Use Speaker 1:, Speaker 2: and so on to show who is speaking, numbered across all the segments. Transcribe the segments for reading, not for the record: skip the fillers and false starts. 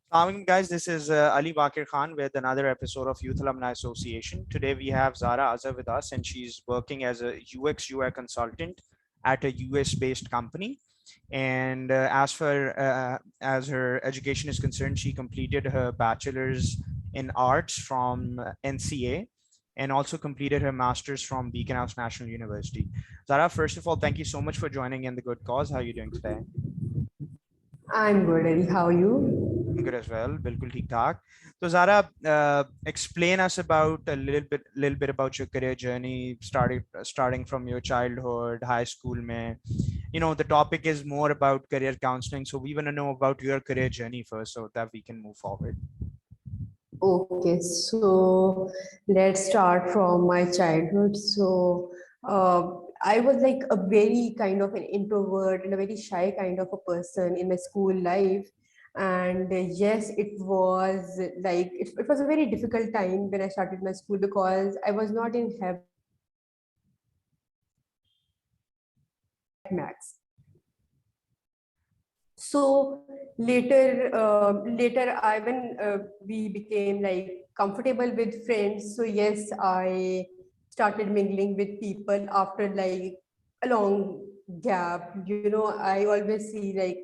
Speaker 1: Assalamualaikum guys, this is Ali Baqir Khan with another episode of Youth Alumni Association. Today we have Zahra Azhar with us, and she's working as a UX UI consultant at a US based company. And as her education is concerned, she completed her bachelor's in arts from NCA and also completed her master's from Beacon House National University. Zahra, first of all, thank you so much for joining in the good cause. How are you doing today?
Speaker 2: I'm good, Eddie. How are you?
Speaker 1: I'm good as well. बिल्कुल ठीक ठाक. So Zara, explain us about a little bit about your career journey, starting from your childhood, high school. Mein. You know, the topic is more about career counseling, so we want to know about your career journey first, so that we can move forward.
Speaker 2: Okay, so let's start from my childhood. So I was like a very kind of an introvert and a very shy kind of a person in my school life. And yes, it was like it was a very difficult time when I started my school because I was not in habit maths. So later I when we became like comfortable with friends. So yes, I started mingling with people after like a long gap. You know, I always see like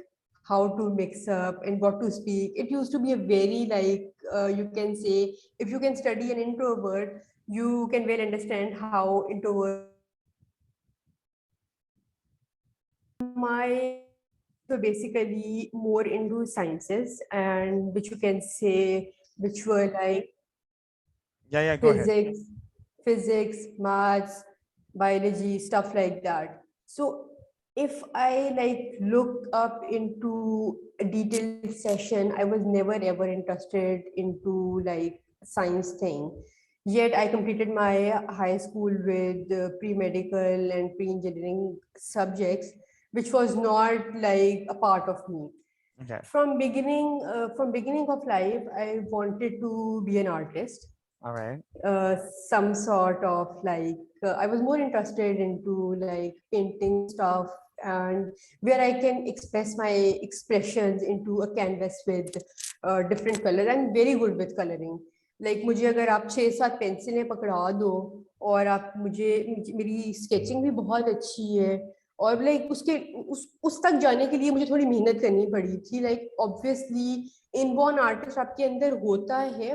Speaker 2: how to mix up and what to speak. It used to be a very like you can say if you can study an introvert, you can well understand how introvert. My were basically more into sciences and which you can say which were like
Speaker 1: Yeah, go ahead.
Speaker 2: physics, maths, biology, stuff like that. So if I like look up into a detailed session, I was never ever interested into like science thing. Yet I completed my high school with pre-medical and pre-engineering subjects, which was not like a part of me.
Speaker 1: Okay.
Speaker 2: From beginning of life, I wanted to be an artist,
Speaker 1: All right.
Speaker 2: some sort of like I was more interested into like painting stuff and where I can express my expressions into a canvas with different color. I'm very good with coloring. Like मुझे अगर आप 6-7 पेंसिलें पकड़ा दो और आप मेरी sketching भी बहुत अच्छी है और लाइक उस तक जाने के लिए मुझे थोड़ी मेहनत करनी पड़ी थी. लाइक ऑब्वियसली इनबॉर्न आर्टिस्ट आपके अंदर होता है,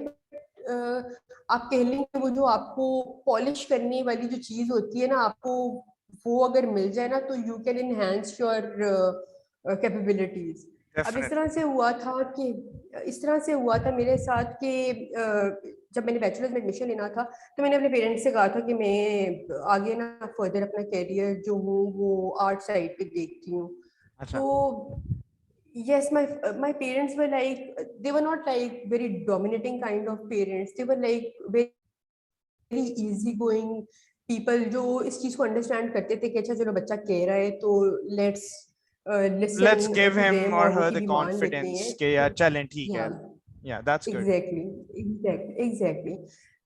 Speaker 2: आप कह लेंगे वो जो आपको पॉलिश करने वाली जो चीज होती है ना, आपको वो अगर मिल जाए ना तो you can enhance your capabilities. अब इस तरह से हुआ था मेरे साथ कि जब मैंने बैचलर्स में एडमिशन लेना था तो मैंने अपने पेरेंट्स से कहा था कि मैं आगे ना फर्दर अपना कैरियर जो हूँ वो आर्ट साइड पे देखती हूँ. तो yes, my parents were like, they were not like very dominating kind of parents. They were like very easy going people जो इस चीज को understand करते थे कि अच्छा चलो बच्चा कह रहा है तो let's
Speaker 1: Let's
Speaker 2: listen
Speaker 1: give
Speaker 2: to
Speaker 1: him
Speaker 2: them
Speaker 1: or
Speaker 2: और
Speaker 1: her
Speaker 2: उनकी
Speaker 1: the
Speaker 2: भी मान लेते हैं.
Speaker 1: confidence कि यार चलें ठीक है.
Speaker 2: Yeah,
Speaker 1: Yeah, that's good.
Speaker 2: exactly.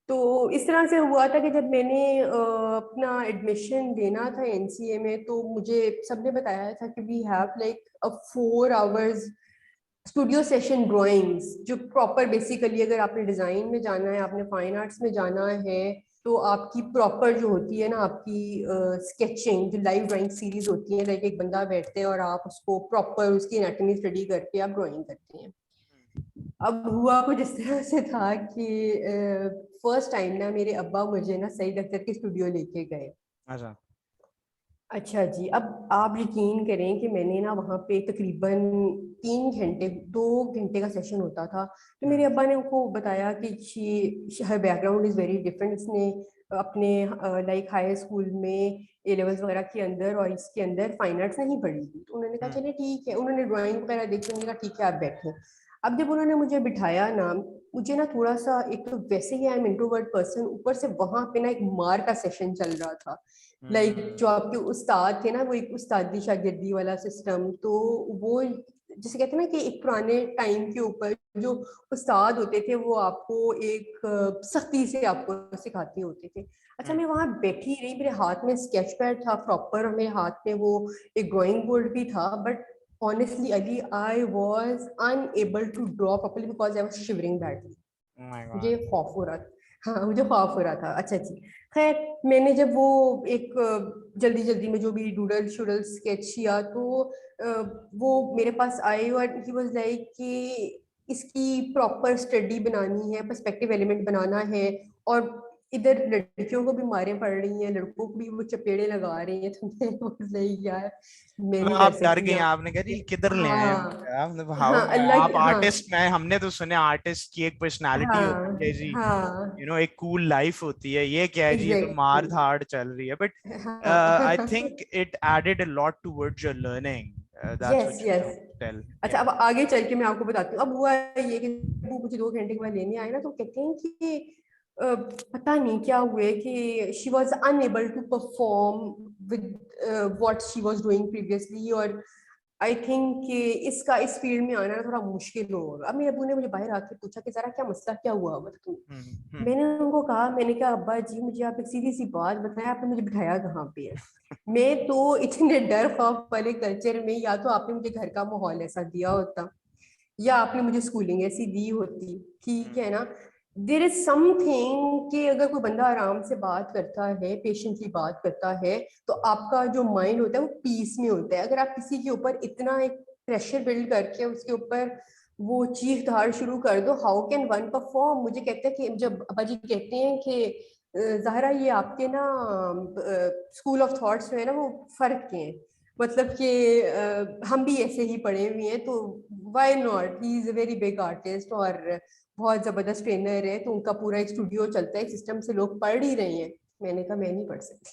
Speaker 2: तो इस तरह से हुआ था कि जब मैंने अपना एडमिशन देना था एनसीए में तो मुझे सबने बताया था कि we have like a 4 hours studio session drawings जो प्रॉपर बेसिकली अगर आपने डिजाइन में जाना है, आपने फाइन आर्ट्स में जाना है तो आपकी प्रॉपर जो होती है ना आपकी स्केचिंग जो लाइव ड्राइंग सीरीज होती है, लाइक एक बंदा बैठते हैं और आप उसको प्रॉपर उसकी एनाटॉमी स्टडी करके आप ड्राइंग करते हैं. अब हुआ कुछ इस तरह से था कि फर्स्ट टाइम ना मेरे अब्बा मुझे ना सईद अख्तर के स्टूडियो लेके गए. अच्छा जी, अब आप यकीन करें कि मैंने ना वहाँ पे तकरीबन 2 घंटे का सेशन होता था. तो मेरे अब्बा ने उनको बताया कि हर बैकग्राउंड इज़ वेरी डिफरेंट. इसने अपने लाइक हाई स्कूल में ए लेवल्स वगैरह के अंदर और इसके अंदर फाइन आर्ट्स नहीं पढ़ी थी. तो उन्होंने कहा चलिए ठीक है. उन्होंने ड्राइंग वगैरह देखी, उन्होंने कहा ठीक है आप बैठे. अब जब उन्होंने मुझे बिठाया ना, मुझे ना थोड़ा सा, एक तो वैसे ही आई एम इंट्रोवर्ट पर्सन, ऊपर से वहां पे ना एक मार का सेशन चल रहा था. लाइक जो आपके उस्ताद थे ना वो एक उस्तादी शागिर्दी वाला सिस्टम. तो वो जैसे कहते हैं ना कि एक पुराने टाइम के ऊपर जो उस्ताद होते थे वो आपको एक सख्ती से आपको सिखाते होते थे. अच्छा मैं वहां बैठी रही, मेरे हाथ में स्केच पैड था प्रॉपर और मेरे हाथ में वो एक ड्राइंग बोर्ड भी था, but honestly, Ali, I was unable to draw properly because I was shivering badly.
Speaker 1: Oh my
Speaker 2: मुझे
Speaker 1: God.
Speaker 2: खौफ हो रहा था. हाँ, मुझे खौफ हो रहा था. अच्छा जी. खैर, मैंने जब वो एक जल्दी जल्दी में जो भी डूडल शूडल स्केच किया तो वो मेरे पास आए और ही वाज लाइक कि इसकी प्रॉपर स्टडी बनानी है, पर्सपेक्टिव एलिमेंट बनाना है, और इधर लड़कियों को भी मारें पड़ रही हैं, लड़कों को भी वो चपेड़े लगा रही हैं, तो मैं वाज लाइक यार मैं
Speaker 1: मतलब
Speaker 2: नहीं कर
Speaker 1: आप डर
Speaker 2: सकती
Speaker 1: गई,
Speaker 2: यहाँ.
Speaker 1: आपने कहा जी किधर ले आए हम
Speaker 2: हाँ.
Speaker 1: क्या, मतलब हाउ,
Speaker 2: हाँ, अल्लाह
Speaker 1: आप
Speaker 2: हाँ.
Speaker 1: आर्टिस्ट में, हमने तो सुने आर्टिस्ट की एक पर्सनालिटी होती है
Speaker 2: हाँ.
Speaker 1: जी,
Speaker 2: हाँ.
Speaker 1: एक कूल लाइफ होती है, ये क्या है जी, ये तो मार
Speaker 2: एग्जैक्टली.
Speaker 1: धाड़ चल रही है, बट आई
Speaker 2: हाँ.
Speaker 1: Think it added a lot towards your learning, that's
Speaker 2: yes,
Speaker 1: what you
Speaker 2: yes.
Speaker 1: Trying to tell.
Speaker 2: अच्छा, अब आगे चल के मैं आपको बताती हूँ. अब हुआ ये कि वो मुझे 2 घंटे के बाद लेने आए ना, तो कहते हैं कि पता नहीं क्या हुए कि she was unable to perform with what she was doing previously, और आई थिंक कि इसका इस फील्ड में आना ना थोड़ा मुश्किल होगा. अब मेरे अबू ने मुझे बाहर आके पूछा कि जरा क्या मसला क्या हुआ, मतलब मैंने उनको कहा, मैंने कहा अब्बा जी मुझे आप एक सीधी सी बात बताएं, आपने मुझे बिठाया कहाँ पे है. मैं तो इतने डर खौफ वाले कल्चर में, या तो आपने मुझे घर का माहौल ऐसा दिया होता, या आपने मुझे स्कूलिंग ऐसी दी होती, ठीक है ना. देर इज समथिंग कि अगर कोई बंदा आराम से बात करता है, पेशेंटली बात करता है, तो आपका जो माइंड होता है वो पीस में होता है. अगर आप किसी के ऊपर इतना एक प्रेशर बिल्ड करके उसके ऊपर वो चीख धाड़ शुरू कर दो, हाउ कैन वन परफॉर्म. मुझे कहते हैं कि जब अब्बा जी कहते हैं कि ज़ाहरा ये आपके ना स्कूल ऑफ थॉट्स जो है ना वो फर्क के हैं, मतलब कि हम भी ऐसे ही पढ़े हुए हैं, तो why not, he is a very big artist और बहुत जबरदस्त ट्रेनर है, तो उनका पूरा एक स्टूडियो चलता है, एक सिस्टम से लोग पढ़ ही रहे हैं. मैंने कहा मैं नहीं पढ़ सकती.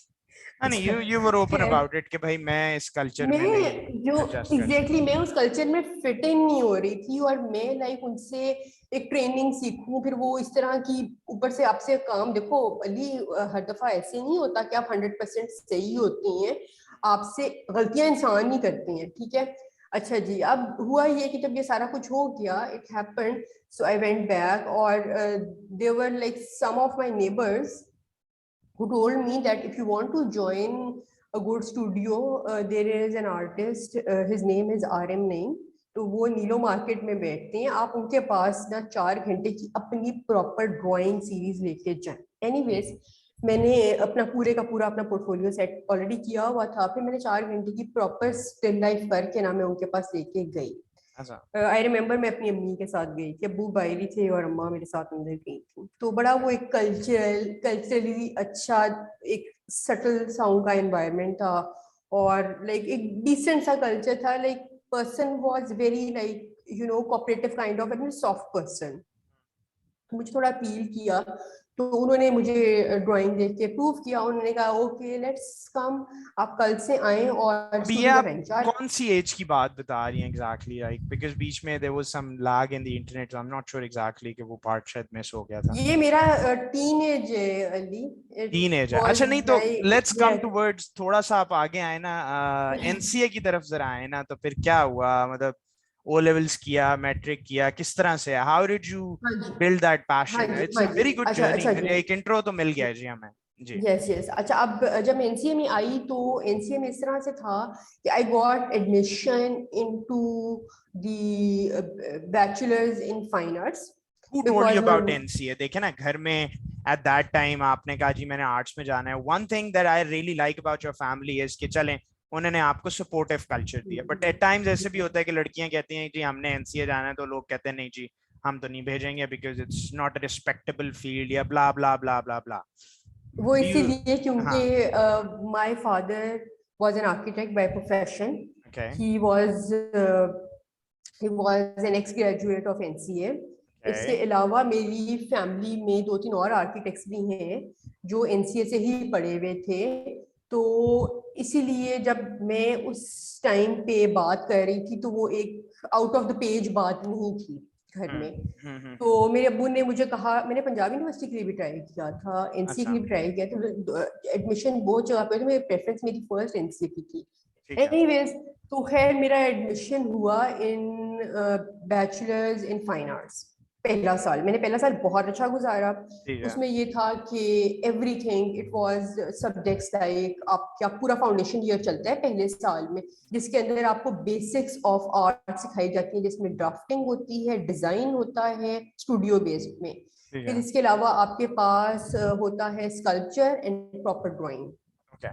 Speaker 1: नहीं,
Speaker 2: अच्छा.
Speaker 1: यू वर ओपन
Speaker 2: खैर,
Speaker 1: अबाउट इट कि भाई मैं इस कल्चर में नहीं
Speaker 2: मैं जो
Speaker 1: एडजस्ट कर
Speaker 2: एग्जैक्टली
Speaker 1: सकती.
Speaker 2: मैं उस कल्चर में फिट इन नहीं हो रही थी, और मैं लाइक उनसे एक ट्रेनिंग सीखूं, फिर वो इस तरह की ऊपर से आपसे काम. देखो अली, हर दफा ऐसे नहीं होता कि आप 100% सही होती हैं, आपसे गलतियां इंसान ही करते हैं, ठीक है. अच्छा जी, अब हुआ ये कि जब ये सारा कुछ हो गया, it happened, so I went back, और there were like some of my neighbours who told me that if you want to join a good studio, there is an artist, his name is RM Naim, तो वो नीलो market में बैठते हैं, आप उनके पास ना 4 घंटे की अपनी प्रॉपर ड्राइंग सीरीज लेके जाएं. एनीवेज, मैंने अपना पूरे का पूरा अपना पोर्टफोलियो सेट ऑलरेडी किया हुआ था, फिर मैंने 4 घंटे की प्रॉपर स्टिल लाइफ करके ना मैं उनके पास लेके गई.
Speaker 1: अच्छा.
Speaker 2: आई रिमेम्बर मैं अपनी अम्मी के साथ गई थी, अब्बू बाहरी थे और अम्मा मेरे साथ अंदर गई थी, तो बड़ा वो एक कल्चरली अच्छा, एक सटल साउंड का एनवायरनमेंट था, और लाइक एक डिसेंट सा कल्चर था. Like person was very like cooperative kind of, and soft person. मुझे थोड़ा अपील किया, तो उन्होंने मुझे ड्राइंग देख के अप्रूव किया. उन्होंने कहा ओके लेट्स कम, आप कल से आए और
Speaker 1: अभी ये
Speaker 2: स्टूडियो में
Speaker 1: आप
Speaker 2: रहें. चार
Speaker 1: कौन सी एज की बात बता रही हैं एग्जैक्टली, लाइक बिकॉज बीच में there was some lag in the internet, I am not sure exactly कि वो पार्ट शायद मिस हो गया था.
Speaker 2: ये मेरा टीन एज है अली. इट
Speaker 1: टीन एज है,
Speaker 2: वाज
Speaker 1: अच्छा. नहीं तो
Speaker 2: like,
Speaker 1: let's come
Speaker 2: yes.
Speaker 1: Towards, थोड़ा सा आप आगे आए ना, एनसीए की तरफ जरा आए ना, तो फिर क्या हुआ, मतलब ओ लेवल्स किया, मैट्रिक किया, किस तरह से, हाउ डिड यू
Speaker 2: हाँ जी.
Speaker 1: बिल्ड दैट
Speaker 2: हाँ
Speaker 1: पैशन,
Speaker 2: जी.
Speaker 1: इट्स
Speaker 2: हाँ
Speaker 1: अ
Speaker 2: जी.
Speaker 1: वेरी गुड
Speaker 2: अच्छा,
Speaker 1: जर्नी,
Speaker 2: अच्छा जी.
Speaker 1: मुझे एक इंट्रो तो मिल गया जी हमें. जी.
Speaker 2: Yes, yes. अच्छा, अब जब एनसीए में आई तो एनसीए में इस तरह से था कि I got admission into the bachelors in fine arts,
Speaker 1: Who told you
Speaker 2: because मैं.
Speaker 1: about NCA? देखे ना घर में at that time आपने कहा जी मैंने आर्ट्स में जाना है. One thing that I really like about your family is कि चलें, उन्होंने आपको सपोर्टिव कल्चर दिया, बट एट टाइम्स ऐसे भी होता है कि लड़कियां कहती हैं जी हमने एनसीए जाना है, तो लोग कहते हैं नहीं जी हम तो नहीं भेजेंगे because it's not a respectable field, या ब्ला ब्ला ब्ला ब्ला ब्ला.
Speaker 2: वो
Speaker 1: डू यू?
Speaker 2: इसीलिए क्योंकि
Speaker 1: हाँ.
Speaker 2: My father was an architect by profession.
Speaker 1: Okay.
Speaker 2: He was he was an ex graduate of NCA. इसके
Speaker 1: ओके.
Speaker 2: अलावा मेरी फैमिली में 2-3 और आर्किटेक्ट्स भी हैं जो NCA से ही पढ़े हुए थे, तो इसीलिए जब मैं उस टाइम पे बात कर रही थी तो वो एक आउट ऑफ द पेज बात नहीं थी घर में. तो मेरे अब्बू ने मुझे कहा, मैंने पंजाब यूनिवर्सिटी के लिए भी ट्राई किया था, एनसीए के
Speaker 1: अच्छा.
Speaker 2: लिए भी ट्राई किया, तो एडमिशन बहुत जगह पे, तो मेरी प्रेफरेंस मेरी फर्स्ट एनसीए की थी.
Speaker 1: ठीक है.
Speaker 2: एनीवेज, तो खैर मेरा एडमिशन हुआ इन बैचलर्स इन फाइन आर्ट्स. पहला साल मैंने पहला साल बहुत अच्छा गुजारा।
Speaker 1: ठीक है।
Speaker 2: उसमें ये था कि everything it was subjects like आपका पूरा फाउंडेशन ईयर चलता है पहले साल में, जिसके अंदर आपको बेसिक्स ऑफ आर्ट सिखाई जाती है, जिसमें ड्राफ्टिंग होती है, डिजाइन होता है स्टूडियो बेस्ड में।
Speaker 1: ठीक
Speaker 2: फिर
Speaker 1: है।
Speaker 2: इसके अलावा आपके पास होता है sculpture and proper drawing.
Speaker 1: Okay.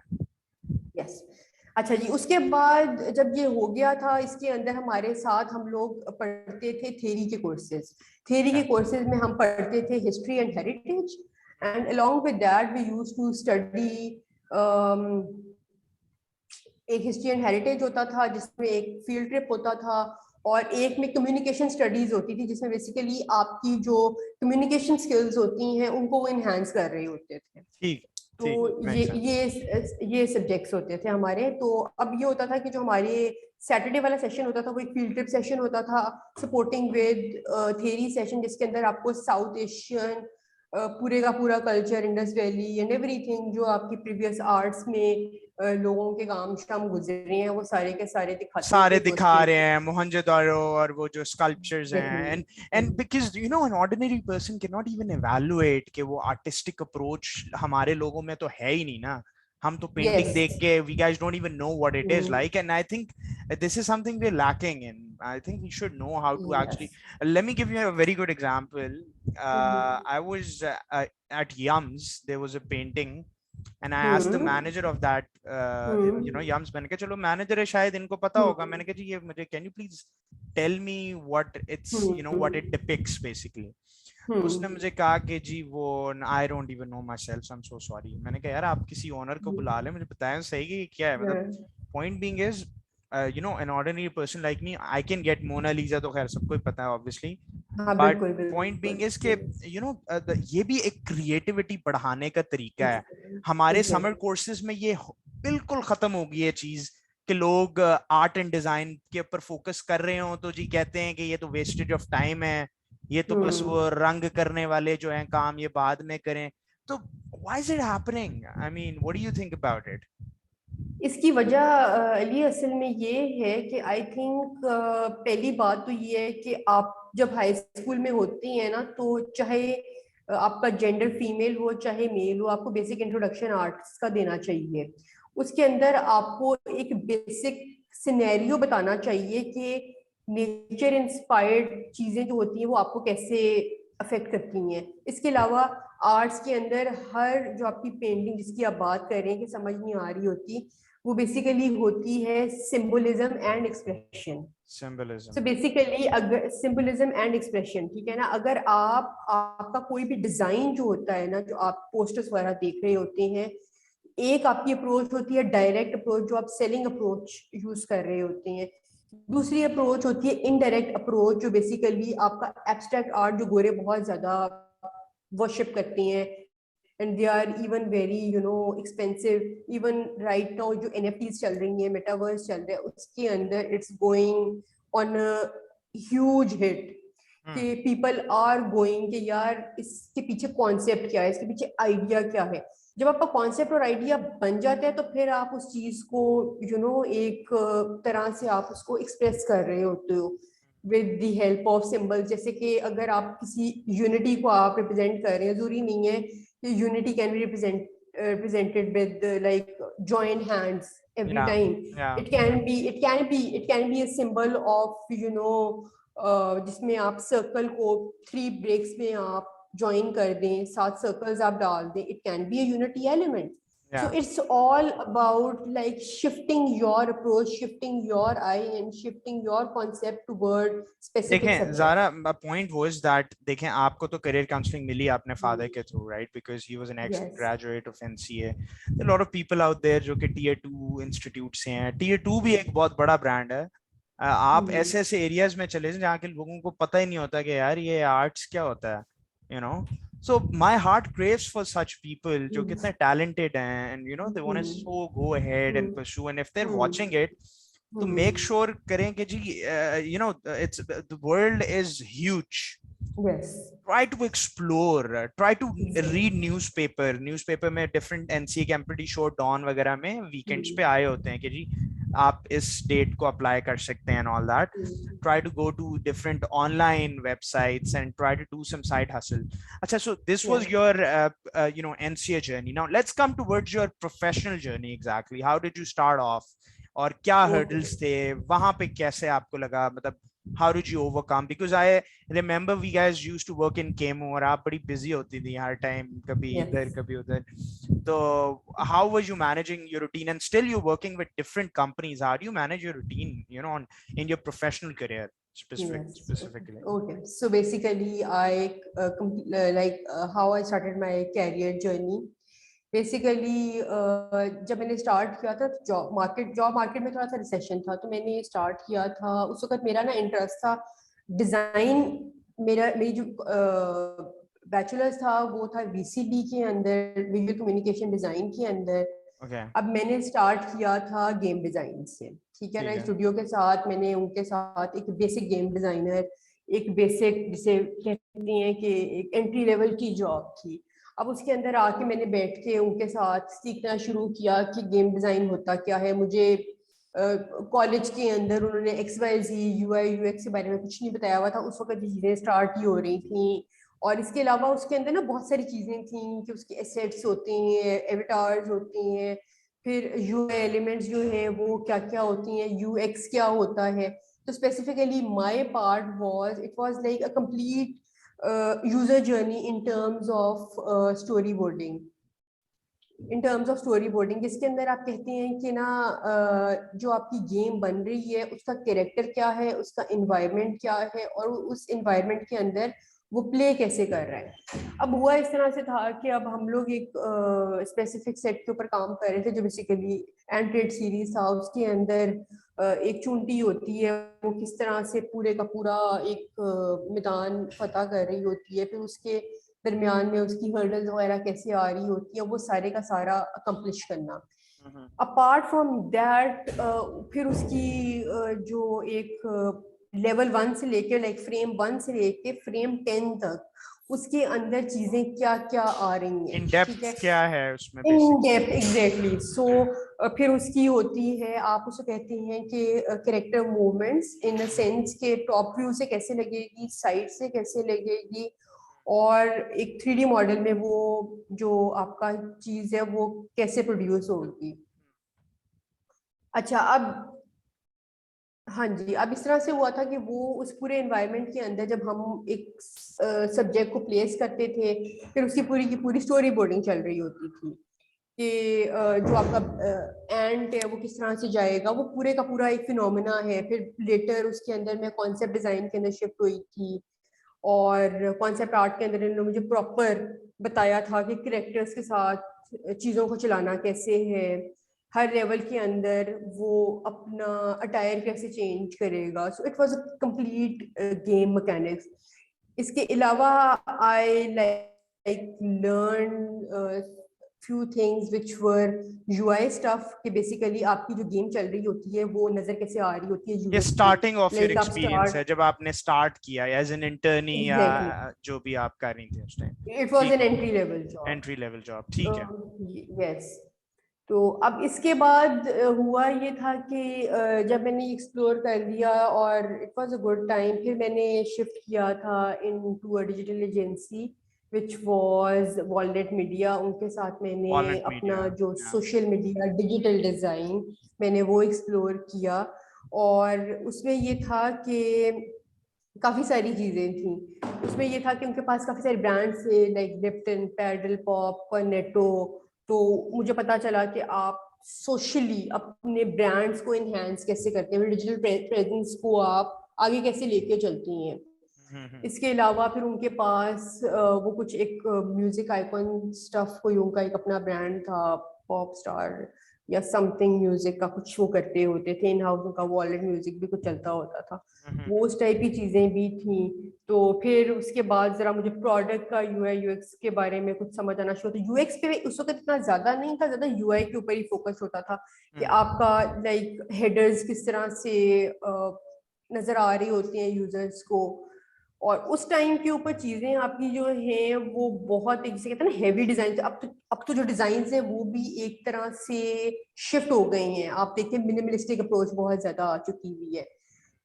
Speaker 2: Yes. अच्छा जी, उसके बाद जब ये हो गया था, इसके अंदर हमारे साथ हम लोग पढ़ते थे थ्योरी के कोर्सेज। थ्योरी के कोर्सेज में हम पढ़ते थे history and heritage, and along with that we used to study एक हिस्ट्री एंड हेरिटेज होता था जिसमें एक फील्ड ट्रिप होता था, और एक में कम्युनिकेशन स्टडीज होती थी जिसमें बेसिकली आपकी जो कम्युनिकेशन स्किल्स होती हैं उनको वो इन्हांस कर रहे होते थे।
Speaker 1: ठीक।
Speaker 2: तो
Speaker 1: ठीक,
Speaker 2: ये
Speaker 1: मेक सेंस।
Speaker 2: ये सब्जेक्ट्स होते थे हमारे। तो अब ये होता था कि जो हमारे सैटरडे वाला सेशन होता था वो एक फील्ड ट्रिप सेशन होता था, सपोर्टिंग विद थियरी सेशन, जिसके अंदर आपको साउथ एशियन पूरे का पूरा culture, Indus valley and everything जो आपकी प्रीवियस आर्ट्स में लोगों के काम शाम गुजरे हैं वो सारे के सारे दिखाते
Speaker 1: सारे
Speaker 2: थे
Speaker 1: दिखा
Speaker 2: फर्स्ट डे
Speaker 1: रहे
Speaker 2: पे।
Speaker 1: हैं मोहनजोदारो और वो जो स्कल्पचर्स हैं, and because you know an ordinary person can not even evaluate कि वो आर्टिस्टिक अप्रोच हमारे लोगों में तो है ही नहीं ना। हम तो पेंटिंग
Speaker 2: यस।
Speaker 1: देख के we guys don't even know what it is like, and I think this is something we're lacking in. I think we should know how to actually.
Speaker 2: Yes.
Speaker 1: Let me give you a very good example. I was at Yums. There was a painting, and I asked the manager of that, Yums, मैंने कहा चलो manager है शायद इनको पता होगा, मैंने कहा जी ये मुझे can you please tell me what it's, what it depicts basically. तो उसने मुझे कहा कि जी वो I don't even know myself, so I'm so sorry. मैंने कहा यार आप किसी ओनर को बुला लें, मुझे बताएं सही कि क्या है, मतलब point being is an ordinary person like me, I can get Mona Lisa, तो खैर सबको ही पता है obviously,
Speaker 2: हाँ
Speaker 1: but
Speaker 2: बिल्कुल
Speaker 1: point being is
Speaker 2: बिल्कुल।
Speaker 1: कि ये भी एक क्रिएटिविटी बढ़ाने का तरीका है। हमारे समर कोर्सेज में ये बिल्कुल खत्म हो गई है चीज कि लोग आर्ट एंड डिजाइन के ऊपर फोकस कर रहे हो तो जी कहते हैं कि ये तो वेस्टेज ऑफ टाइम है, ये तो बस वो रंग करने वाले जो हैं काम ये बाद में करें। तो why is it happening? I mean, what do you think about it?
Speaker 2: इसकी वजह अली असल में ये है कि आई थिंक पहली बात तो ये है कि आप जब हाई स्कूल में होती हैं ना, तो चाहे आपका जेंडर फीमेल हो चाहे मेल हो, आपको बेसिक इंट्रोडक्शन आर्ट्स का देना चाहिए। उसके अंदर आपको एक बेसिक सिनेरियो बताना चाहिए कि नेचर इंस्पायर्ड चीजें जो होती हैं वो आपको कैसे अफेक्ट करती हैं। इसके अलावा आर्ट्स के अंदर हर जो आपकी पेंटिंग जिसकी आप बात कर रहे हैं कि समझ नहीं आ रही होती, वो बेसिकली होती है symbolism and expression. So
Speaker 1: Symbolism.
Speaker 2: Basically अगर सिंबलिज्म एंड एक्सप्रेशन, ठीक है ना, अगर आपका कोई भी डिजाइन जो होता है ना, जो आप पोस्टर्स वगैरह देख रहे होते हैं, एक आपकी अप्रोच होती है डायरेक्ट अप्रोच जो आप सेलिंग अप्रोच यूज कर रहे होते हैं। दूसरी अप्रोच होती है इनडायरेक्ट अप्रोच जो बेसिकली आपका एब्स्ट्रैक्ट आर्ट जो गोरे बहुत ज्यादा वर्शिप करती हैं, and they are even very expensive. Even right now जो एनएफटीज चल रही हैं, मेटावर्स चल रहा है, उसके अंदर it's going on a huge hit कि पीपल आर गोइंग कि यार इसके पीछे कॉन्सेप्ट क्या है, इसके पीछे आइडिया क्या है। जब आपका कॉन्सेप्ट और आइडिया बन जाता है तो फिर आप उस चीज को एक तरह से आप उसको एक्सप्रेस कर रहे होते हो with the help of symbol. जैसे कि अगर आप किसी यूनिटी को आप रिप्रेजेंट कर रहे हैं, जरूरी नहीं है कि unity can be represented with like joined hands every
Speaker 1: Yeah,
Speaker 2: time.
Speaker 1: yeah.
Speaker 2: It can be a symbol of जिसमें आप सर्कल को 3 ब्रेक्स में आप ज्वाइन कर दें, 7 सर्कल्स आप डाल दें, it can be a unity element. So
Speaker 1: Yeah.
Speaker 2: it's all about like shifting your approach, shifting your eye and shifting your concept toward specific
Speaker 1: देखें
Speaker 2: subject.
Speaker 1: ज़ारा, पॉइंट वाज दैट, देखें आपको तो करियर काउंसलिंग मिली आपने फादर के through, right, because he was an ex
Speaker 2: Yes.
Speaker 1: Graduate of NCA. There are lot of people out there जो कि टीयर 2 इंस्टीट्यूट से हैं। टीयर 2 भी एक बहुत बड़ा ब्रांड है। आप ऐसे ऐसे एरियाज में चले जाएं जहाँ के लोगों को पता ही नहीं होता कि यार ये आर्ट्स क्या होता है, you know. So my heart craves for such people जो कितने टैलेंटेड हैं, and they want to so go ahead and pursue, and if they are watching it to make sure करें कि जी it's the world is huge.
Speaker 2: Yes.
Speaker 1: Try to explore, try to read newspaper में different NCA के I'm pretty sure Dawn वगैरह में weekends पे आए होते हैं कि जी आप इस डेट को अप्लाई कर सकते हैं and all that. Try to go to different online websites and try to do some side hustle. Acha, so this was your NCA journey. Now let's come towards your professional journey. Exactly, how did you start off, और क्या hurdles थे वहां पे, कैसे आपको लगा, मतलब how did you overcome? Because I remember we guys used to work in KMO और आप बड़ी busy होती थी हर time, कभी इधर कभी उधर. So how was you managing your routine, and still you're working with different companies? How do you manage your routine, in your professional career specifically?
Speaker 2: Okay, so basically how I started my career journey. Basically जब मैंने start किया था job market में थोड़ा सा recession था, तो मैंने स्टार्ट किया था उस वक्त मेरा ना इंटरेस्ट था डिज़ाइन. मेरी जो बैचलर्स था वो था वीसीडी के अंदर, विजुअल कम्युनिकेशन डिज़ाइन के अंदर. अब मैंने स्टार्ट किया था गेम डिज़ाइन से, ठीक है ना. स्टूडियो के साथ मैंने उनके साथ एक बेसिक गेम डिज़ाइनर, एक बेसिक जिसे कहते हैं कि एक एंट्री लेवल की जॉब थी. अब उसके अंदर आके मैंने बैठ के उनके साथ सीखना शुरू किया कि गेम डिज़ाइन होता क्या है. मुझे कॉलेज के अंदर उन्होंने XYZ UI UX के बारे में कुछ नहीं बताया हुआ था. उस वक्त चीज़ें स्टार्ट ही हो रही थी. और इसके अलावा उसके अंदर ना बहुत सारी चीज़ें थी कि उसके एसेट्स होते हैं, एविटार्स होती हैं, फिर UI एलिमेंट्स जो हैं वो क्या क्या होती हैं, UX क्या होता है. तो specifically my part it was like a complete user journey in terms of storyboarding. जिसके अंदर आप कहते हैं कि ना जो आपकी गेम बन रही है उसका कैरेक्टर क्या है, उसका इन्वायरमेंट क्या है, और उस इन्वायरमेंट के अंदर वो प्ले कैसे कर रहा है. अब हुआ इस तरह से था कि अब हम लोग एक स्पेसिफिक सेट के ऊपर काम कर रहे थे जो बेसिकली एंड्रॉइड सीरीज था. उसके अंदर एक चूंटी होती है, वो किस तरह से पूरे का पूरा एक मैदान फतह कर रही होती है, फिर उसके दरमियान में उसकी हर्डल्स वगैरह कैसे आ रही होती है, वो सारे का सारा अकम्प्लिश करना. अपार्ट फ्रॉम दैट फिर उसकी जो एक लेवल 1 से लेकर लाइक फ्रेम 1 से लेके फ्रेम 10 तक उसके अंदर चीजें क्या क्या आ रही हैं, ठीक है,
Speaker 1: क्या है उसमें
Speaker 2: इन डेप्थ एग्जैक्टली. सो फिर उसकी होती है, आप उसको कहते हैं कि character movements in the sense के टॉप व्यू से कैसे लगेगी, साइड से कैसे लगेगी, और एक 3D मॉडल में वो जो आपका चीज है वो कैसे प्रोड्यूस होगी. अच्छा, अब हाँ जी, अब इस तरह से हुआ था कि वो उस पूरे एनवायरनमेंट के अंदर जब हम एक सब्जेक्ट को प्लेस करते थे, फिर उसकी पूरी की पूरी स्टोरी बोर्डिंग चल रही होती थी कि जो आपका एंड है वो किस तरह से जाएगा, वो पूरे का पूरा एक फिनोमेना है. फिर लेटर उसके अंदर मैं कॉन्सेप्ट डिजाइन के अंदर शिफ्ट हुई थी, और कॉन्सेप्ट आर्ट के अंदर इन्होंने मुझे प्रॉपर बताया था कि कैरेक्टर्स के साथ चीज़ों को चलाना कैसे है, हर लेवल के अंदर वो अपना अटायर कैसे चेंज करेगा. So it was a complete game mechanics. इसके अलावा I like learn few things which were UI stuff कि बेसिकली आपकी जो गेम चल रही होती है वो नजर कैसे आ रही होती है.
Speaker 1: ये स्टार्टिंग ऑफ योर एक्सपीरियंस है जब आपने स्टार्ट किया एज एन इंटर्नी या जो भी आप कर रही थी उस time.
Speaker 2: It was an entry level job.
Speaker 1: ठीक है.
Speaker 2: यस. तो अब इसके बाद हुआ ये था कि जब मैंने एक्सप्लोर कर लिया और it was a good time, फिर मैंने शिफ्ट किया था into a digital agency which was Walnut media. उनके साथ मैंने अपना जो सोशल मीडिया डिजिटल डिज़ाइन मैंने वो एक्सप्लोर किया, और उसमें ये था कि काफ़ी सारी चीज़ें थी. उसमें ये था कि उनके पास काफ़ी सारे ब्रांड्स थे like Lipton, Paddle Pop, Cornetto. तो मुझे पता चला कि आप सोशली अपने ब्रांड्स को इन्हेंस कैसे करते हैं, डिजिटल प्रेजेंस को आप आगे कैसे लेके चलती हैं. इसके अलावा फिर उनके पास वो कुछ एक म्यूजिक आइकॉन स्टफ कोई उनका एक अपना ब्रांड था, पॉप स्टार या समथिंग म्यूजिक का कुछ वो करते होते थे इन हाउस. उनका वॉलेट म्यूजिक भी कुछ चलता होता था, वो उस टाइप की चीजें भी थी. तो फिर उसके बाद जरा मुझे प्रोडक्ट का UI UX के बारे में कुछ समझ आना शुरू. तो UX पे उस वक्त इतना ज्यादा नहीं था, ज्यादा UI के ऊपर ही फोकस होता था कि आपका लाइक हेडर्स किस तरह से नजर आ रही होती हैं यूजर्स को, और उस टाइम के ऊपर चीजें आपकी जो है वो बहुत एक जिसे कहते हैं ना हैवी डिजाइन। अब तो जो डिजाइन है वो भी एक तरह से शिफ्ट हो गई हैं। आप देखिए मिनिमलिस्टिक अप्रोच बहुत ज्यादा आ चुकी हुई है।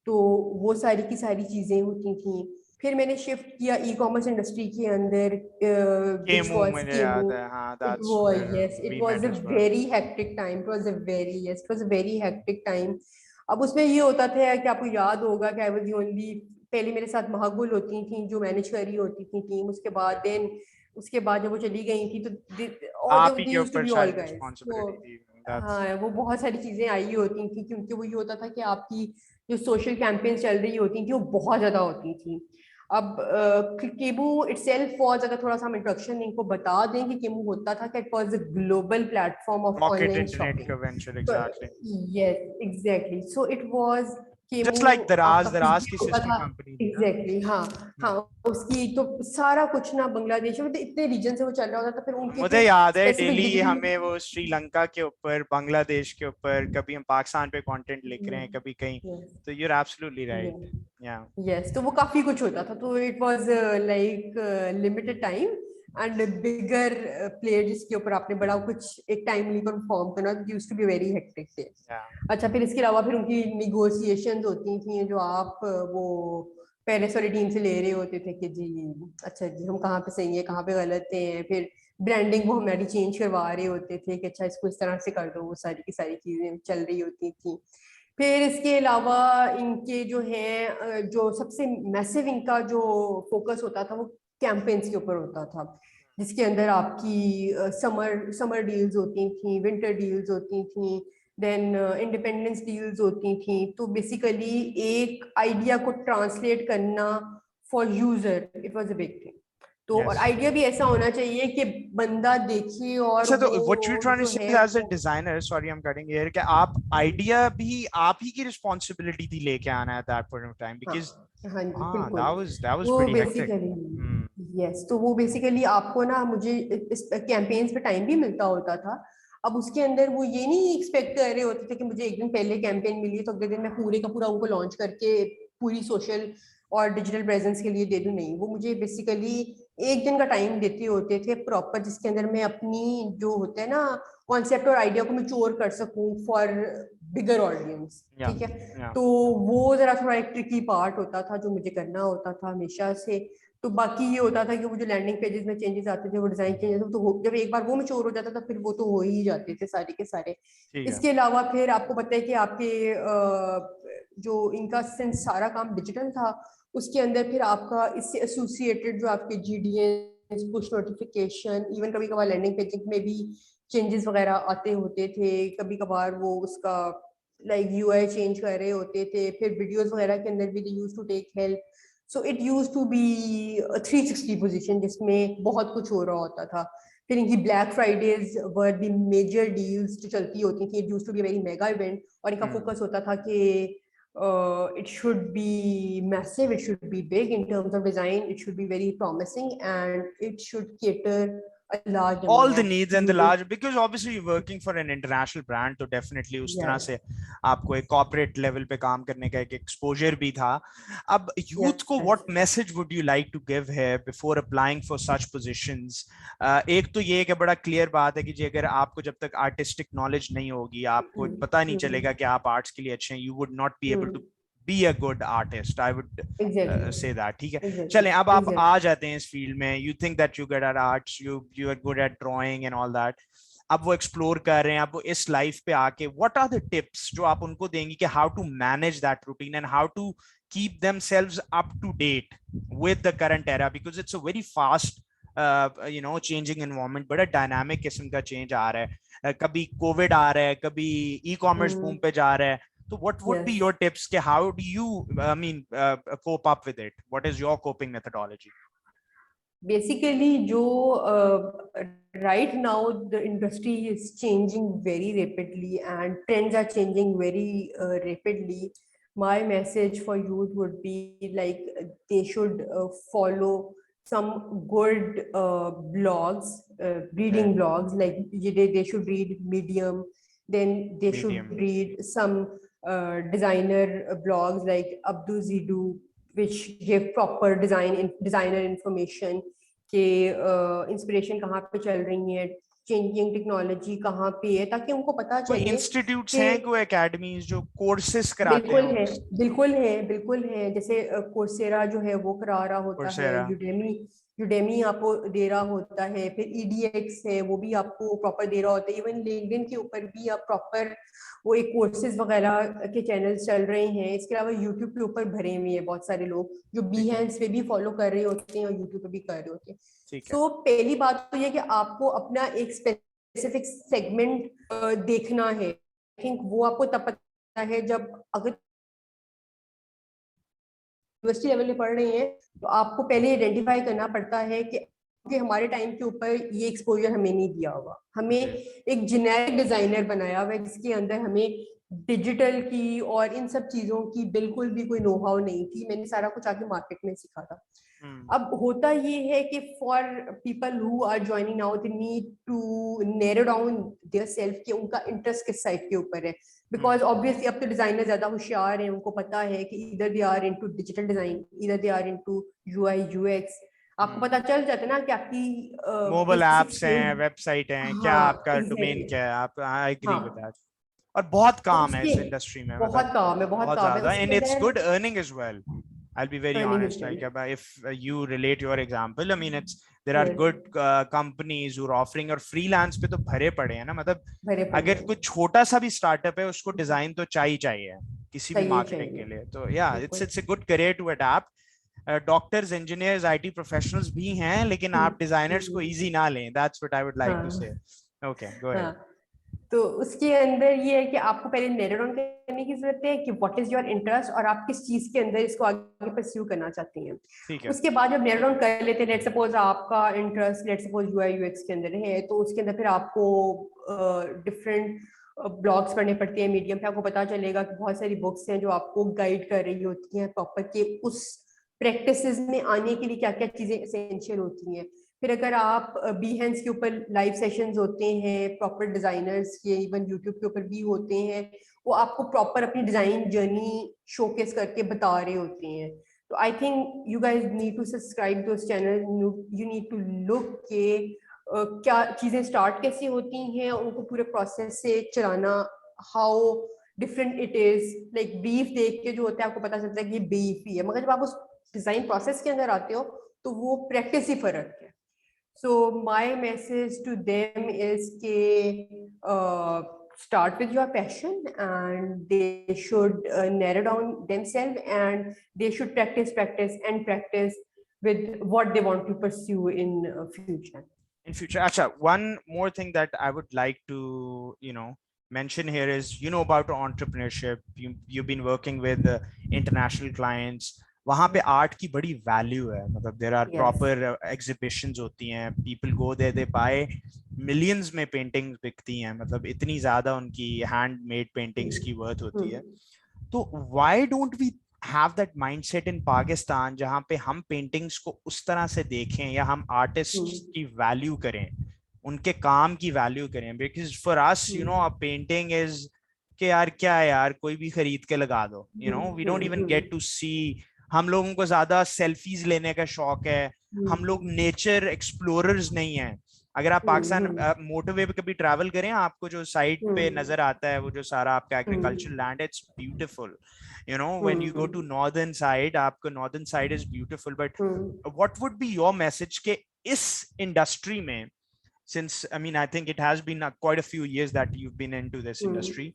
Speaker 2: तो वो सारी की सारी चीजें होती थी। फिर मैंने शिफ्ट किया ई कॉमर्स इंडस्ट्री के अंदर, विच
Speaker 1: केमू
Speaker 2: वाज
Speaker 1: मुझे
Speaker 2: केमू।
Speaker 1: याद है, हाँ,
Speaker 2: it
Speaker 1: that's
Speaker 2: was,
Speaker 1: where
Speaker 2: yes, it
Speaker 1: we
Speaker 2: was
Speaker 1: met
Speaker 2: a
Speaker 1: as well.
Speaker 2: Very hectic time, it was a very, yes, it was a very hectic time. अब उसमें ये होता था कि आपको याद होगा कि आई वाज दी ओनली, पहले मेरे साथ महागुल होती थी जो मैनेज कर रही होती थी टीम, उसके बाद देन उसके बाद जब वो चली गई थी तो और
Speaker 1: आप ही
Speaker 2: दे
Speaker 1: के
Speaker 2: यूज्ड टू
Speaker 1: ऊपर
Speaker 2: बी ऑल
Speaker 1: शायद
Speaker 2: गाइस। तो
Speaker 1: रिस्पॉन्सिबिलिटी थी, that's
Speaker 2: हाँ, वो बहुत सारी चीजें आई होती थी क्योंकि वो ये होता था कि आपकी जो सोशल कैंपेन चल रही होती थी वो बहुत ज्यादा होती थी। अब केमू इटसेल्फ वाज, अगर थोड़ा सा हम इंट्रोडक्शन इनको बता दें कि केमू होता था कि it was a global platform of
Speaker 1: rocket
Speaker 2: online
Speaker 1: internet
Speaker 2: shopping.
Speaker 1: का venture,
Speaker 2: तो
Speaker 1: exactly.
Speaker 2: Yes, exactly, so it was
Speaker 1: Just
Speaker 2: chemo.
Speaker 1: like
Speaker 2: आपका
Speaker 1: Daraz
Speaker 2: पीछे
Speaker 1: की
Speaker 2: होता
Speaker 1: sister
Speaker 2: था।
Speaker 1: company थी ना.
Speaker 2: एग्जैक्टली, हाँ। हाँ,
Speaker 1: हम्म.
Speaker 2: उसकी तो सारा कुछ ना बांग्लादेश में, मतलब इतने रीजन से वो चल रहा होता था। फिर उनके
Speaker 1: मुझे
Speaker 2: फिर
Speaker 1: याद है
Speaker 2: स्पेसिफिक
Speaker 1: डेली
Speaker 2: डिजिटल।
Speaker 1: हमें वो श्रीलंका के ऊपर, बांग्लादेश के ऊपर, कभी हम पाकिस्तान पे कंटेंट लिख रहे हैं, कभी कहीं. तो you're absolutely right. Yeah.
Speaker 2: Yes, तो वो काफी कुछ होता था। तो it was like limited time and bigger player जिसके ऊपर आपने बड़ा कुछ एक टाइमली परफॉर्म करना, used to be very hectic day.
Speaker 1: Yeah.
Speaker 2: अच्छा, फिर इसके अलावा फिर उनकी निगोशिएशंस होती थी जो आप वो पेरिस वाली टीम से ले रहे होते थे कि जी अच्छा जी हम कहाँ पे सही है कहाँ पे गलत हैं। फिर ब्रांडिंग वो हमारी चेंज करवा रहे होते थे कि अच्छा इसको इस तरह से कर दो। वो सारी की सारी चीजें चल रही होती थी। फिर इसके अलावा इनके जो है जो सबसे मैसिव इनका जो फोकस होता था वो कैंपेन्स के ऊपर होता था, जिसके अंदर आपकी समर समर डील्स होती थी, विंटर डील्स होती थी, देन इंडिपेंडेंस डील्स होती थी। तो बेसिकली एक आइडिया को ट्रांसलेट करना for user, it was a big thing. तो और
Speaker 1: Yes.
Speaker 2: आइडिया भी ऐसा होना चाहिए कि बंदा देखे और
Speaker 1: अच्छा, तो what you're
Speaker 2: वो
Speaker 1: trying to
Speaker 2: जो
Speaker 1: say
Speaker 2: है
Speaker 1: is as a
Speaker 2: वो।
Speaker 1: designer, sorry I'm cutting here, कि आप आइडिया भी आप ही की रिस्पॉन्सिबिलिटी थी लेके आना at that point of time,
Speaker 2: हाँ,
Speaker 1: because
Speaker 2: हाँ जी,
Speaker 1: हाँ,
Speaker 2: बिल्कुल।
Speaker 1: that was
Speaker 2: वो
Speaker 1: pretty hectic.
Speaker 2: Basically,
Speaker 1: Hmm.
Speaker 2: Yes, तो वो बेसिकली आपको ना, मुझे इस कैंपेन्स पे टाइम भी मिलता होता था। अब उसके अंदर वो ये नहीं एक्सपेक्ट कर रहे होते थे कि मुझे एक दिन पहले कैंपेन मिली है तो अगले दिन मैं पूरे का पूरा उनको लॉन्च करके पूरी सोशल और डिजिटल प्रेजेंस के लिए दे दूं। नहीं, वो मुझे बेसिकली एक दिन का टाइम देते होते थे प्रॉपर, जिसके अंदर मैं अपनी जो होते हैं ना कॉन्सेप्ट और आइडिया को मैच्योर कर सकूं फॉर बिगर ऑडियंस।
Speaker 1: Yeah.
Speaker 2: ठीक है।
Speaker 1: Yeah.
Speaker 2: तो वो जरा थोड़ा एक ट्रिकी पार्ट होता था जो मुझे करना होता था हमेशा से। तो बाकी ये होता था कि वो जो लैंडिंग पेजेस में चेंजेस आते थे, वो डिजाइन चेंजेस, तो जब एक बार वो मैच्योर हो जाता था फिर वो तो हो ही जाते थे सारे के सारे।
Speaker 1: ठीक है.
Speaker 2: इसके अलावा फिर आपको पता है कि आपके जो इनका सिंस सारा काम डिजिटल था, उसके अंदर फिर आपका इससे एसोसिएटेड जो आपके जीडीएस, पुश नोटिफिकेशन, इवन कभी कभार लैंडिंग पेजिंग में भी चेंजेस वगैरह आते होते थे। कभी कभार वो उसका लाइक यूआई चेंज कर रहे होते थे। फिर वीडियोस वगैरह के अंदर भी they used to take help. So it used to be 360 position जिसमें बहुत कुछ हो रहा होता था। फिर इनकी Black Fridays were the major deals जो चलती होती थी। It used to be very mega event और इनका फोकस होता था कि it should be massive, it should be big in terms of design, it should be very promising, and it should cater a large number
Speaker 1: All the
Speaker 2: of
Speaker 1: needs and the
Speaker 2: users.
Speaker 1: large, because obviously you're working for an international brand, तो definitely उस तरह
Speaker 2: Yes,
Speaker 1: से आपको एक corporate level पे काम करने का एक exposure भी था. अब youth को
Speaker 2: yes.
Speaker 1: what message would you like to give here before applying for such positions? एक तो ये कि बड़ा clear बात है कि जी अगर आपको जब तक artistic knowledge नहीं होगी, आपको पता नहीं चलेगा कि आप arts के लिए अच्छे हैं, you would not be able to be a good artist. I would
Speaker 2: Exactly,
Speaker 1: say that. ठीक है.
Speaker 2: exactly,
Speaker 1: चलें, अब आप
Speaker 2: exactly.
Speaker 1: आ जाते हैं इस फील्ड में. You think that you good at arts, you are good at drawing and all that. अब वो एक्सप्लोर कर रहे हैं, अब वो इस लाइफ पे आके what are the tips जो आप उनको देंगी कि how to manage that routine and how to keep themselves up to date with the current era, because it's a very fast changing environment, बड़ा डायनामिक किस्म का चेंज आ रहा है. कभी कोविड आ रहा है, कभी ई कॉमर्स बूम पे जा रहा है. So what would be
Speaker 2: Yes.
Speaker 1: your tips? How do you, cope up with it? What is your coping methodology?
Speaker 2: Basically, right now the industry is changing very rapidly and trends are changing very rapidly. My message for youth would be like they should follow some good blogs, reading
Speaker 1: Okay.
Speaker 2: blogs. Like they should read Medium, then they should
Speaker 1: Medium.
Speaker 2: read some designer blogs like Abdu Zidu. which give proper designer information कि inspiration कहाँ पे चल रही है, changing technology कहाँ पे है, ताकि उनको पता
Speaker 1: कोई
Speaker 2: चले
Speaker 1: इंस्टीट्यूट्स
Speaker 2: कि
Speaker 1: हैं, कोई एकेडमीज जो कोर्सेस कराते
Speaker 2: बिल्कुल
Speaker 1: हैं
Speaker 2: है, बिल्कुल है, बिल्कुल है। जैसे कोर्सेरा जो है वो करा रहा होता है,
Speaker 1: कोर्सेरा?
Speaker 2: यूडेमी यूडेमी आपको दे रहा होता है, फिर ईडीएक्स है वो भी आपको प्रॉपर दे रहा होता है। इवन लिंक्डइन के ऊपर भी आप प्रॉपर वो एक कोर्सेज वगैरह के चैनल्स चल रहे हैं। इसके अलावा यूट्यूब के ऊपर भरे हुए हैं बहुत सारे लोग जो
Speaker 1: ठीक है,
Speaker 2: बीहैंस पे भी फॉलो कर रहे होते हैं और यूट्यूब पे भी कर रहे होते हैं।
Speaker 1: ठीक है।
Speaker 2: सो पहली बात तो ये कि आपको अपना एक स्पेसिफिक सेगमेंट देखना है। आई थिंक वो आपको तब पता है जब अगर यूनिवर्सिटी लेवल में पढ़ रहे हैं तो आपको पहले आइडेंटिफाई करना पड़ता है कि हमारे टाइम के ऊपर ये एक्सपोजर हमें नहीं दिया हुआ, हमें एक जेनेरिक डिजाइनर बनाया हुआ है जिसके अंदर हमें डिजिटल की और इन सब चीजों की बिल्कुल भी कोई नो हाउ नहीं थी। मैंने सारा कुछ आके मार्केट में सीखा था। अब होता ये है कि for people who are joining now they need to narrow down their self कि उनका इंटरेस्ट किस साइड के ऊपर है, बिकॉज ऑब्वियसली अब तो डिजाइनर ज्यादा होशियार हैं, उनको पता है कि इधर they are into digital design, इधर they are into UI UX. आपको पता चल जाता है ना कि आपकी
Speaker 1: मोबाइल
Speaker 2: स्पेसिफिक
Speaker 1: एप्स
Speaker 2: स्किल।
Speaker 1: हैं, वेबसाइट हैं, क्या
Speaker 2: हाँ
Speaker 1: आपका डोमेन
Speaker 2: एग्जैक्टली।
Speaker 1: क्या है, आप, आई एग्री विद
Speaker 2: हाँ
Speaker 1: दैट। और बहुत
Speaker 2: तो
Speaker 1: काम है
Speaker 2: उसके
Speaker 1: इस इंडस्ट्री में,
Speaker 2: बहुत
Speaker 1: मतलब
Speaker 2: काम है, बहुत
Speaker 1: बहुत
Speaker 2: काम है
Speaker 1: ज्यादा,
Speaker 2: उसके
Speaker 1: एंड इट्स
Speaker 2: अंदर।
Speaker 1: Good earning as well. I'll be very
Speaker 2: earning
Speaker 1: honest, like if you relate your example, I mean it's there are
Speaker 2: भरे
Speaker 1: good companies who are offering, और freelance पे तो भरे पड़े हैं ना, मतलब
Speaker 2: पड़े
Speaker 1: अगर
Speaker 2: हैं,
Speaker 1: कुछ छोटा सा भी स्टार्टअप है उसको डिजाइन तो चाहिए किसी भी
Speaker 2: चाहिए
Speaker 1: मार्केटिंग के
Speaker 2: चाहिए
Speaker 1: लिए, तो या
Speaker 2: बिल्कुल।
Speaker 1: It's a good career to adapt. Doctors, engineers, IT professionals भी हैं, लेकिन आप डिजाइनर्स को
Speaker 2: हम्म,
Speaker 1: इजी ना लें, that's what I would like to
Speaker 2: हाँ
Speaker 1: से। Okay, go ahead.
Speaker 2: हाँ। तो उसके अंदर ये है कि आपको पहले नैरो डाउन करने की जरूरत है कि व्हाट इज योर इंटरेस्ट और आप किस चीज के अंदर इसको आगे परस्यू करना चाहती हैं।
Speaker 1: ठीक है।
Speaker 2: उसके बाद जब नैरो डाउन कर लेते हैं, लेट सपोज आपका interest let suppose UI UX के अंदर है, तो उसके अंदर फिर आपको डिफरेंट ब्लॉग्स पढ़ने पड़ते हैं। मीडियम पे आपको पता चलेगा कि बहुत सारी बुक्स हैं जो आपको गाइड कर रही होती हैं प्रॉपर के उस प्रैक्टिसेस में आने के लिए क्या क्या चीजें एसेंशियल होती हैं। फिर अगर आप बीहेंस के ऊपर लाइव सेशंस होते हैं प्रॉपर डिजाइनर्स के, इवन यूट्यूब के ऊपर भी होते हैं, वो आपको प्रॉपर अपनी डिजाइन जर्नी शोकेस करके बता रहे होते हैं। तो I think you guys need to subscribe those channel, you need to look के क्या चीजें स्टार्ट कैसे होती हैं, उनको पूरे प्रोसेस से चलाना, how different it is. Like beef देख के जो होता है आपको पता चलता है कि ये बीफ ही है, मगर जब आप उस डिजाइन प्रोसेस के अंदर आते हो तो वो प्रैक्टिस ही फर्क है। So my message to them is start with your passion and they should narrow down themselves and they should practice with what they want to pursue in future.
Speaker 1: In future, acha, one more thing that I would like to mention here is, about entrepreneurship, you've been working with international clients, वहां पे art की बड़ी value है, मतलब there are
Speaker 2: Yes.
Speaker 1: Proper exhibitions होती हैं, people go there, they buy millions में paintings बिकती हैं, मतलब इतनी ज्यादा उनकी हैंडमेड पेंटिंग्स की वर्थ होती है। तो why don't we have that mindset in Pakistan, जहां पे हम पेंटिंग्स को उस तरह से देखें, या हम आर्टिस्ट की वैल्यू करें, उनके काम की वैल्यू करें, because for us a painting is कि यार क्या है यार, कोई भी खरीद के लगा दो, we don't even get to see. हम लोगों को ज्यादा सेल्फीज लेने का शौक है, हम लोग नेचर एक्सप्लोरर्स नहीं है। अगर आप पाकिस्तान मोटरवे पे कभी ट्रैवल करें, आपको जो साइड पे नजर आता है वो जो सारा आपका एग्रीकल्चर लैंड है, it's beautiful. When you go to northern side, आपको northern side is beautiful, but what would be your message के इस इंडस्ट्री में, since I mean I think it has been quite a few years that you've been into this industry,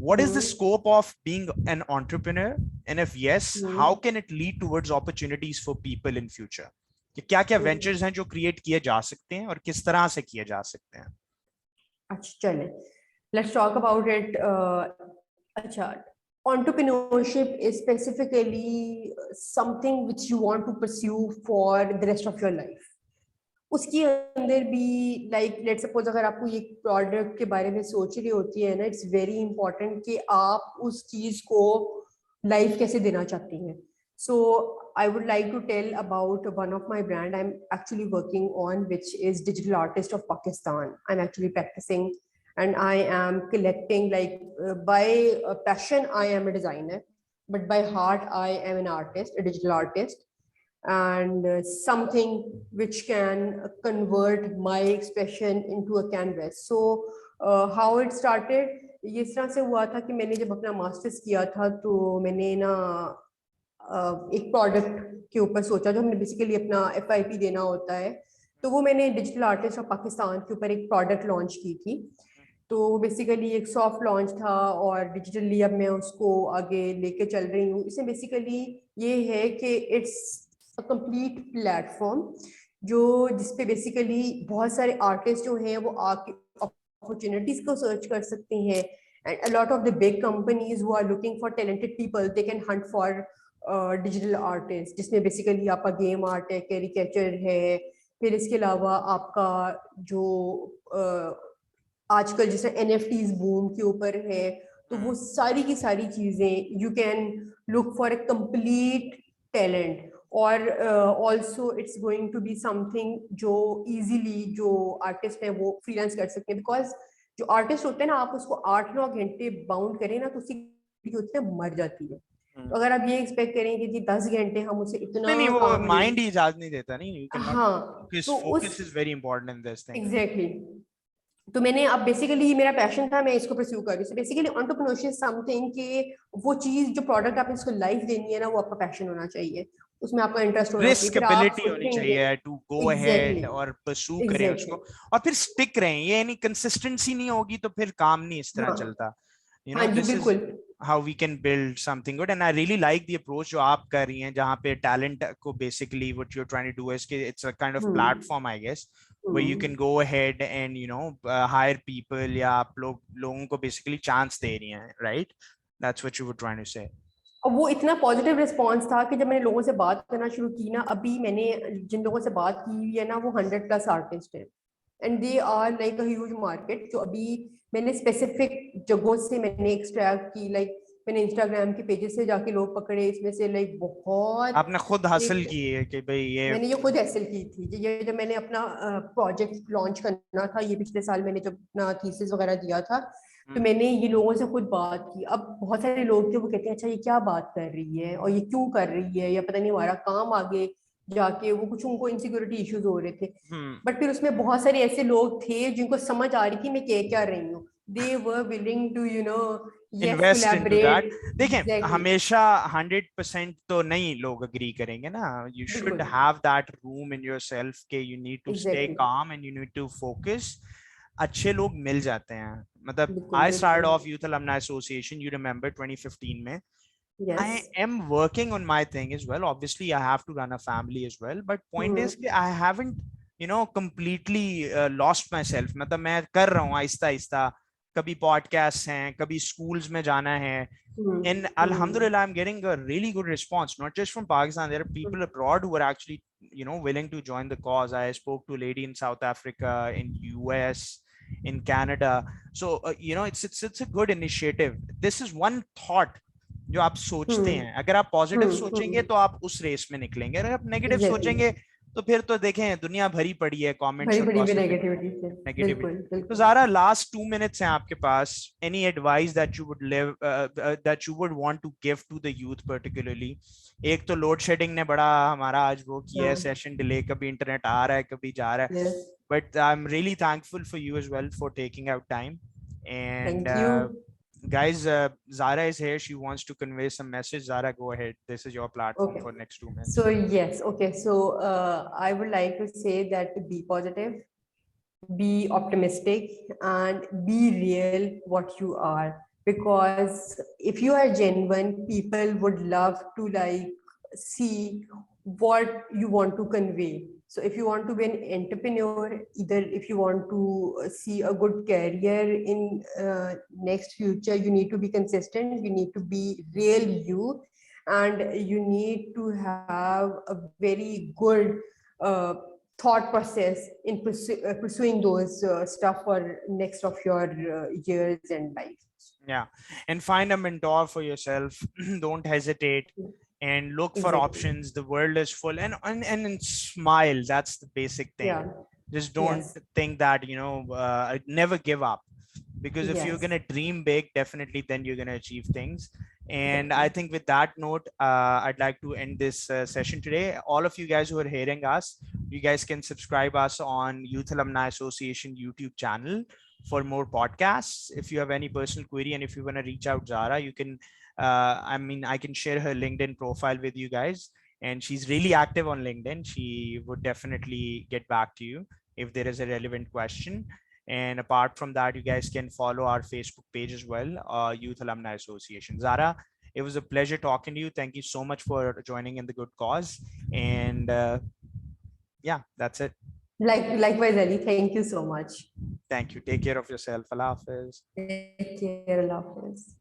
Speaker 1: what is the scope of being an entrepreneur, and if yes, how can it lead towards opportunities for people in future? कि क्या क्या ventures हैं जो create किए जा सकते हैं और किस तरह से किए जा सकते हैं?
Speaker 2: अच्छा चले, लेट्स टॉक अबाउट इट। अच्छा, entrepreneurship is specifically something which you want to pursue for the rest of your life. उसके अंदर भी लाइक लेट सपोज अगर आपको ये प्रोडक्ट के बारे में सोच रही होती है ना, इट्स वेरी इंपॉर्टेंट कि आप उस चीज को लाइफ कैसे देना चाहती हैं। सो I would like to tell about one of my brand I'm actually working on, which is Digital Artist of Pakistan. I'm actually practicing and I am collecting, like by passion I am a designer, but by heart I am an artist, a digital artist, and something which can convert my expression into a canvas. So how it started, ये इस तरह से हुआ था कि मैंने जब अपना मास्टर्स किया था तो मैंने ना एक प्रोडक्ट के ऊपर सोचा जो हमने बेसिकली अपना FIP देना होता है, तो वो मैंने डिजिटल आर्टिस्ट ऑफ पाकिस्तान के ऊपर एक प्रोडक्ट लॉन्च की थी। तो बेसिकली एक सॉफ्ट लॉन्च था और डिजिटली अब मैं उसको आगे लेके चल रही हूँ। इसमें बेसिकली ये है कि इट्स अ कंप्लीट प्लेटफॉर्म जो जिसपे बेसिकली बहुत सारे आर्टिस्ट जो हैं वो आके अपॉर्चुनिटीज को सर्च कर सकते हैं, and a lot of the big companies who are looking for talented people they can hunt for digital artist, जिसमें बेसिकली आपका गेम आर्ट है, कैरिकेचर है, फिर इसके अलावा आपका जो आजकल जैसे NFTs बूम के ऊपर है, तो वो सारी की सारी चीजें you can look for a complete talent, और also it's going to be something जो इजीली जो आर्टिस्ट है वो फ्रीलांस कर सकते हैं, बिकॉज जो आर्टिस्ट होते हैं ना, आप उसको 8-9 घंटे बाउंड करें ना तो उसकी होती है मर जाती है। तो अगर आप ये एक्सपेक्ट करें कि जी 10 घंटे हम उसे इतना
Speaker 1: नहीं, वो
Speaker 2: काम
Speaker 1: माइंड
Speaker 2: दें,
Speaker 1: ही इजाजत नहीं देता, नहीं, यू कैन नॉट
Speaker 2: हाँ
Speaker 1: फोकस,
Speaker 2: तो
Speaker 1: फोकस
Speaker 2: उस
Speaker 1: is very important in this thing.
Speaker 2: Exactly तो मैंने अब बेसिकली मेरा पैशन था, मैं इसको परस्यू कर रही हूँ। बेसिकली एंटरप्रेन्योरशिप समथिंग कि वो चीज जो प्रोडक्ट आपने इसको लाइफ देनी है ना, वो आपका पैशन होना चाहिए, उसमें आपका इंटरेस्ट होना चाहिए,
Speaker 1: रिस्क
Speaker 2: फिर आप
Speaker 1: एबिलिटी होनी
Speaker 2: सोचेंगे।
Speaker 1: चाहिए टू गो
Speaker 2: एग्जैक्टली
Speaker 1: अहेड और परसू करें
Speaker 2: एग्जैक्टली
Speaker 1: उसको, और फिर स्टिक रहें। ये नहीं, कंसिस्टेंसी नहीं होगी तो फिर काम नहीं इस तरह
Speaker 2: हाँ
Speaker 1: चलता। you
Speaker 2: हाँ
Speaker 1: know
Speaker 2: जी
Speaker 1: this is
Speaker 2: बिल्कुल।
Speaker 1: how we can build something good, and I really like the approach जो आप कर रही हैं, जहाँ पे talent को basically what you're trying to do is कि it's a kind of
Speaker 2: hmm
Speaker 1: platform, I guess, where you can
Speaker 2: hmm.
Speaker 1: go ahead and hire people, या आप लोगों को basically chance दे रही हैं, right? That's what you were trying to say.
Speaker 2: और वो इतना पॉजिटिव रिस्पॉन्स था कि जब मैंने लोगों से बात करना शुरू की ना, अभी मैंने जिन लोगों से बात की हुई है ना, वो 100+ आर्टिस्ट हैं, and they are like a huge market. जो अभी मैंने स्पेसिफिक जगहों से मैंने एक्सट्रैक्ट की, लाइक मैंने इंस्टाग्राम के पेजेस से जाके लोग पकड़े, इसमें से लाइक बहुत
Speaker 1: आपने खुद हासिल
Speaker 2: एक
Speaker 1: की है कि भाई ये।
Speaker 2: मैंने ये खुद हासिल की थी कि ये जब मैंने अपना प्रोजेक्ट लॉन्च करना था, ये पिछले साल मैंने जब अपना थीसिस वगैरह दिया था, तो मैंने ये लोगों से खुद बात की। अब बहुत सारे लोग थे वो कहते हैं अच्छा ये क्या बात कर रही है और ये क्यों कर रही है, या पता नहीं हमारा काम आगे जाके, वो कुछ उनको इनसिक्योरिटी इश्यूज हो रहे थे।
Speaker 1: हम्म।
Speaker 2: बट फिर उसमें बहुत सारे ऐसे लोग थे जिनको समझ आ रही थी मैं कह क्या रही हूँ, they were willing to yes
Speaker 1: invest into that.
Speaker 2: Collaborate.
Speaker 1: देखें,
Speaker 2: एग्जैक्टली
Speaker 1: हमेशा 100% तो नहीं लोग अग्री करेंगे ना। यू शुड
Speaker 2: बिल्कुल
Speaker 1: have that room in yourself के you need to stay
Speaker 2: exactly
Speaker 1: calm and you need to focus. अच्छे लोग मिल जाते हैं। मतलब
Speaker 2: बिल्कुल
Speaker 1: आई स्टार्ट
Speaker 2: बिल्कुल
Speaker 1: off youth alumni association, you remember 2015 में। I
Speaker 2: yes
Speaker 1: am working on my thing as well. Obviously, I have to run a family as well. But point is कि I haven't, completely lost myself. मतलब मैं कर रहा हूँ आहिस्ता आहिस्ता। कभी podcasts हैं, कभी schools में जाना है. And Alhamdulillah, I'm getting a really good response, not just from Pakistan. There are people abroad who are actually, willing to join the cause. I spoke to a lady in South Africa, in US, in Canada. So, it's a good initiative. This is one thought जो आप सोचते हैं। अगर आप positive सोचेंगे तो आप उस रेस में निकलेंगे, अगर आप नेगेटिव
Speaker 2: एग्जैक्टली
Speaker 1: सोचेंगे तो फिर तो देखें दुनिया भरी पड़ी है कमेंट्स
Speaker 2: भरी
Speaker 1: और
Speaker 2: पड़ी हुई
Speaker 1: गॉसिपिंग में,
Speaker 2: नेगेटिविटी से। बिल्कुल
Speaker 1: नेगेटिविटी। तो
Speaker 2: बिल्कुल।
Speaker 1: ज़ारा, लास्ट 2 मिनट्स हैं आपके पास। Any advice that you would leave, that you would want to give to the youth particularly? एक तो लोड शेडिंग ने बड़ा हमारा आज वो किया है, सेशन डिले, कभी इंटरनेट आ रहा है कभी जा रहा है।
Speaker 2: Yes
Speaker 1: but I am really thankful for you as well for taking out time. And
Speaker 2: thank you.
Speaker 1: guys, Zahra is here, she wants to convey some message. Zahra, go ahead, this is your platform
Speaker 2: Okay.
Speaker 1: for next 2 minutes.
Speaker 2: So yes, okay. So I would like to say that be positive, be optimistic, and be real what you are. Because if you are genuine, people would love to see what you want to convey. So if you want to be an entrepreneur, either if you want to see a good career in next future, you need to be consistent, you need to be real you, and you need to have a very good thought process in pursuing those stuff for next of your years and life.
Speaker 1: Yeah, and find a mentor for yourself. Don't hesitate and look for
Speaker 2: Exactly.
Speaker 1: options. The world is full, and smile. That's the basic thing.
Speaker 2: Yeah.
Speaker 1: Just don't
Speaker 2: Yes.
Speaker 1: think that never give up, because if you're
Speaker 2: Yes.
Speaker 1: gonna dream big, definitely then you're gonna achieve things. And I think with that note, I'd like to end this session today. All of you guys who are hearing us, you guys can subscribe us on Youth Alumni Association YouTube channel for more podcasts. If you have any personal query and if you want to reach out Zahra, you can, I can share her LinkedIn profile with you guys. And she's really active on LinkedIn. She would definitely get back to you if there is a relevant question. And apart from that, you guys can follow our Facebook page as well, Youth Alumni Association. Zahra, it was a pleasure talking to you. Thank you so much for joining in the good cause. And yeah, that's it.
Speaker 2: Likewise, Ali. Thank you so much.
Speaker 1: Thank you. Take care of yourself. Allah Hafiz.
Speaker 2: Take care. Allah Hafiz.